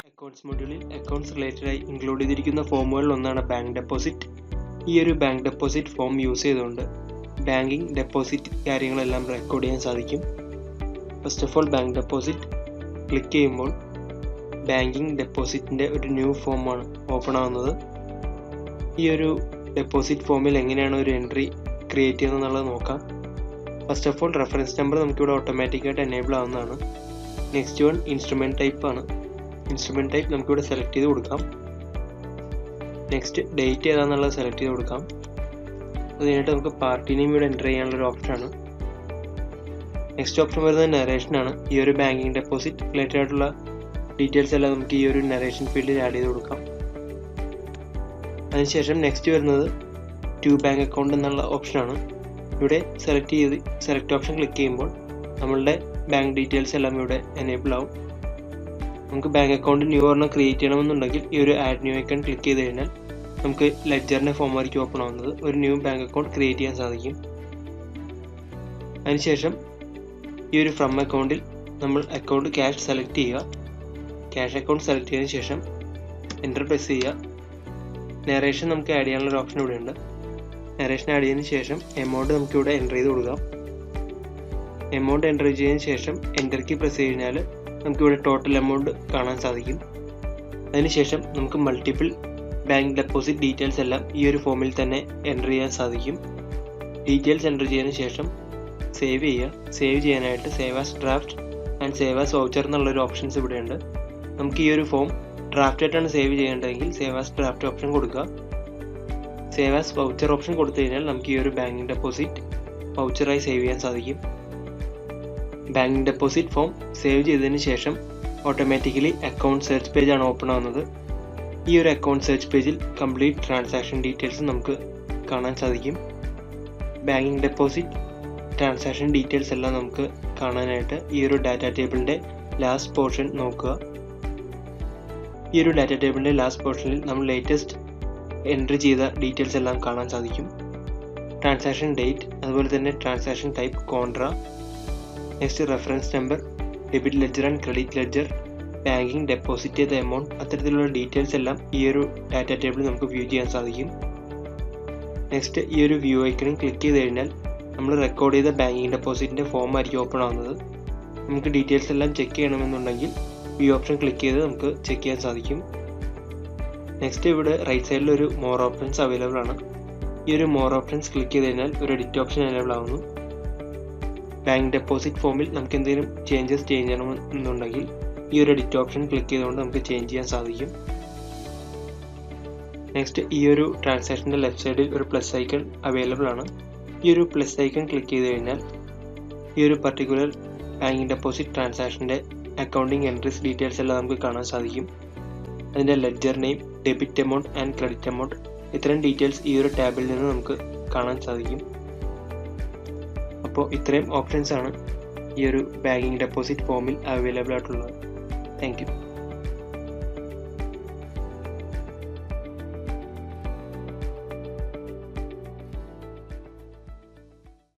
Accounts മൊഡ്യൂളിൽ accounts റിലേറ്റഡായി include ചെയ്തിരിക്കുന്ന ഫോമുകളിൽ ഒന്നാണ് ബാങ്ക് ഡെപ്പോസിറ്റ്. ഈ ഒരു ബാങ്ക് ഡെപ്പോസിറ്റ് ഫോം യൂസ് ചെയ്തുകൊണ്ട് ബാങ്കിങ് ഡെപ്പോസിറ്റ് കാര്യങ്ങളെല്ലാം റെക്കോർഡ് ചെയ്യാൻ സാധിക്കും. First of all bank deposit click ചെയ്യുമ്പോൾ ബാങ്കിങ് ഡെപ്പോസിറ്റിൻ്റെ ഒരു ന്യൂ ഫോമാണ് ഓപ്പൺ ആവുന്നത്. ഈ ഒരു ഡെപ്പോസിറ്റ് ഫോമിൽ എങ്ങനെയാണ് ഒരു എൻട്രി ക്രിയേറ്റ് ചെയ്യുന്നത് എന്നുള്ളത് നോക്കാം. First of all reference number നമുക്കിവിടെ ഓട്ടോമാറ്റിക്കായിട്ട് എനേബിൾ ആവുന്നതാണ്. നെക്സ്റ്റ് വൺ ഇൻസ്ട്രുമെൻറ്റ് ടൈപ്പ് ആണ്. ഇൻസ്ട്രുമെൻറ്റ് ടൈപ്പ് നമുക്കിവിടെ സെലക്ട് ചെയ്ത് കൊടുക്കാം. നെക്സ്റ്റ് ഡേറ്റ് ഏതാണെന്നുള്ളത് സെലക്ട് ചെയ്ത് കൊടുക്കാം. അത് കഴിഞ്ഞിട്ട് നമുക്ക് പാർട്ടി നെയിം ഇവിടെ എൻ്റർ ചെയ്യാനുള്ളൊരു ഓപ്ഷനാണ്. നെക്സ്റ്റ് ഓപ്ഷൻ വരുന്നത് നരേഷനാണ്. ഈ ഒരു ബാങ്കിങ് ഡെപ്പോസിറ്റ് റിലേറ്റഡ് ആയിട്ടുള്ള ഡീറ്റെയിൽസ് എല്ലാം നമുക്ക് ഈ ഒരു നരേഷൻ ഫീൽഡിൽ ആഡ് ചെയ്ത് കൊടുക്കാം. അതിനുശേഷം നെക്സ്റ്റ് വരുന്നത് ടു ബാങ്ക് അക്കൗണ്ട് എന്നുള്ള ഓപ്ഷനാണ്. ഇവിടെ സെലക്ട് ഓപ്ഷൻ ക്ലിക്ക് ചെയ്യുമ്പോൾ നമ്മളുടെ ബാങ്ക് ഡീറ്റെയിൽസ് എല്ലാം ഇവിടെ എനേബിൾ ആവും. നമുക്ക് ബാങ്ക് അക്കൗണ്ട് ന്യൂ ഒരെണ്ണം ക്രിയേറ്റ് ചെയ്യണമെന്നുണ്ടെങ്കിൽ ഈ ഒരു ആഡ് ന്യൂ ഐക്കൺ ക്ലിക്ക് ചെയ്ത് കഴിഞ്ഞാൽ നമുക്ക് ലെഡ്ജറിൻ്റെ ഫോം ആയിരിക്കും ഓപ്പൺ ആവുന്നത്. ഒരു ന്യൂ ബാങ്ക് അക്കൗണ്ട് ക്രിയേറ്റ് ചെയ്യാൻ സാധിക്കും. അതിനുശേഷം ഈ ഒരു ഫ്രം അക്കൗണ്ടിൽ നമ്മൾ അക്കൗണ്ട് ക്യാഷ് സെലക്ട് ചെയ്യുക. ക്യാഷ് അക്കൗണ്ട് സെലക്ട് ചെയ്തതിന് ശേഷം എൻ്റർ പ്രസ് ചെയ്യുക. നരേഷൻ നമുക്ക് ആഡ് ചെയ്യാനുള്ള ഒരു ഓപ്ഷൻ ഇവിടെ ഉണ്ട്. നരേഷൻ ആഡ് ചെയ്തതിന് ശേഷം എമൗണ്ട് നമുക്കിവിടെ എൻ്റർ ചെയ്ത് കൊടുക്കാം. എമൗണ്ട് എൻ്റർ ചെയ്തതിന് ശേഷം എൻ്റർ കീ പ്രസ് ചെയ്ത് കഴിഞ്ഞാൽ നമുക്കിവിടെ ടോട്ടൽ എമൗണ്ട് കാണാൻ സാധിക്കും. അതിനുശേഷം നമുക്ക് മൾട്ടിപ്പിൾ ബാങ്ക് ഡെപ്പോസിറ്റ് ഡീറ്റെയിൽസ് എല്ലാം ഈ ഒരു ഫോമിൽ തന്നെ എൻ്റർ ചെയ്യാൻ സാധിക്കും. ഡീറ്റെയിൽസ് എൻ്റർ ചെയ്തതിന് ശേഷം സേവ് ചെയ്യുക. സേവ് ചെയ്യാനായിട്ട് save as draft and save as voucher എന്നുള്ളൊരു ഓപ്ഷൻസ് ഇവിടെയുണ്ട്. നമുക്ക് ഈ ഒരു ഫോം ഡ്രാഫ്റ്റ് ആയിട്ടാണ് സേവ് ചെയ്യേണ്ടതെങ്കിൽ സേവ് ആസ് ഡ്രാഫ്റ്റ് ഓപ്ഷൻ കൊടുക്കുക. സേവ് ആസ് വൗച്ചർ ഓപ്ഷൻ കൊടുത്തു കഴിഞ്ഞാൽ നമുക്ക് ഈ ഒരു ബാങ്കിങ് ഡെപ്പോസിറ്റ് വൗച്ചറായി സേവ് ചെയ്യാൻ സാധിക്കും. ബാങ്കിങ് ഡെപ്പോസിറ്റ് ഫോം സേവ് ചെയ്തതിന് ശേഷം ഓട്ടോമാറ്റിക്കലി അക്കൗണ്ട് സെർച്ച് പേജ് ആണ് ഓപ്പൺ ആവുന്നത്. ഈ ഒരു അക്കൗണ്ട് സെർച്ച് പേജിൽ കംപ്ലീറ്റ് ട്രാൻസാക്ഷൻ ഡീറ്റെയിൽസ് നമുക്ക് കാണാൻ സാധിക്കും. ബാങ്കിങ് ഡെപ്പോസിറ്റ് ട്രാൻസാക്ഷൻ ഡീറ്റെയിൽസ് എല്ലാം നമുക്ക് കാണാനായിട്ട് ഈ ഒരു ഡാറ്റ ടേബിളിൻ്റെ ലാസ്റ്റ് പോർഷൻ നോക്കുക. ഈ ഒരു ഡാറ്റ ടേബിളിൻ്റെ ലാസ്റ്റ് പോർഷനിൽ നമ്മൾ ലേറ്റസ്റ്റ് എൻട്രി ചെയ്ത ഡീറ്റെയിൽസ് എല്ലാം കാണാൻ സാധിക്കും. ട്രാൻസാക്ഷൻ ഡേറ്റ്, അതുപോലെ തന്നെ transaction type കോൺട്ര, next reference number, debit ledger and credit ledger, banking deposit ചെയ്ത എമൗണ്ട്, അത്തരത്തിലുള്ള ഡീറ്റെയിൽസ് എല്ലാം ഈ ഒരു ഡാറ്റ ടേബിളിൽ നമുക്ക് വ്യൂ ചെയ്യാൻ സാധിക്കും. നെക്സ്റ്റ് ഈ ഒരു വ്യൂ ഐക്കണിൽ ക്ലിക്ക് ചെയ്ത് കഴിഞ്ഞാൽ നമ്മൾ റെക്കോർഡ് ചെയ്ത ബാങ്കിങ് ഡെപ്പോസിറ്റിൻ്റെ ഫോം ആയിരിക്കും ഓപ്പൺ ആവുന്നത്. നമുക്ക് ഡീറ്റെയിൽസ് എല്ലാം ചെക്ക് ചെയ്യണമെന്നുണ്ടെങ്കിൽ വ്യൂ ഓപ്ഷൻ ക്ലിക്ക് ചെയ്ത് നമുക്ക് ചെക്ക് ചെയ്യാൻ സാധിക്കും. നെക്സ്റ്റ് ഇവിടെ റൈറ്റ് സൈഡിൽ ഒരു മോർ ഓപ്ഷൻസ് അവൈലബിൾ ആണ്. ഈ ഒരു മോർ ഓപ്ഷൻസ് ക്ലിക്ക് ചെയ്ത് കഴിഞ്ഞാൽ ഒരു എഡിറ്റ് ഓപ്ഷൻ എനേബിൾ ആവുന്നു. ബാങ്ക് ഡെപ്പോസിറ്റ് ഫോമിൽ നമുക്ക് എന്തെങ്കിലും ചേഞ്ചസ് ചെയ്യണമെന്നുണ്ടെങ്കിൽ ഈ ഒരു എഡിറ്റ് ഓപ്ഷൻ ക്ലിക്ക് ചെയ്തുകൊണ്ട് നമുക്ക് ചേഞ്ച് ചെയ്യാൻ സാധിക്കും. നെക്സ്റ്റ് ഈ ഒരു ട്രാൻസാക്ഷൻ്റെ ലെഫ്റ്റ് സൈഡിൽ ഒരു പ്ലസ് ഐക്കൺ അവൈലബിൾ ആണ്. ഈ ഒരു പ്ലസ് ഐക്കൺ ക്ലിക്ക് ചെയ്ത് കഴിഞ്ഞാൽ ഈ ഒരു പർട്ടിക്കുലർ ബാങ്കിങ് ഡെപ്പോസിറ്റ് ട്രാൻസാക്ഷൻ്റെ അക്കൗണ്ടിങ് എൻട്രീസ് ഡീറ്റെയിൽസ് എല്ലാം നമുക്ക് കാണാൻ സാധിക്കും. അതിൻ്റെ ledger name, debit amount and credit amount, ഇത്തരം ഡീറ്റെയിൽസ് ഈ ഒരു ടാബിൽ നിന്ന് നമുക്ക് കാണാൻ സാധിക്കും. അപ്പോൾ ഇത്രയും ഓപ്ഷൻസ് ആണ് ഈ ഒരു ബാങ്കിങ് ഡെപ്പോസിറ്റ് ഫോമിൽ അവൈലബിൾ ആയിട്ടുള്ളത്. Thank you.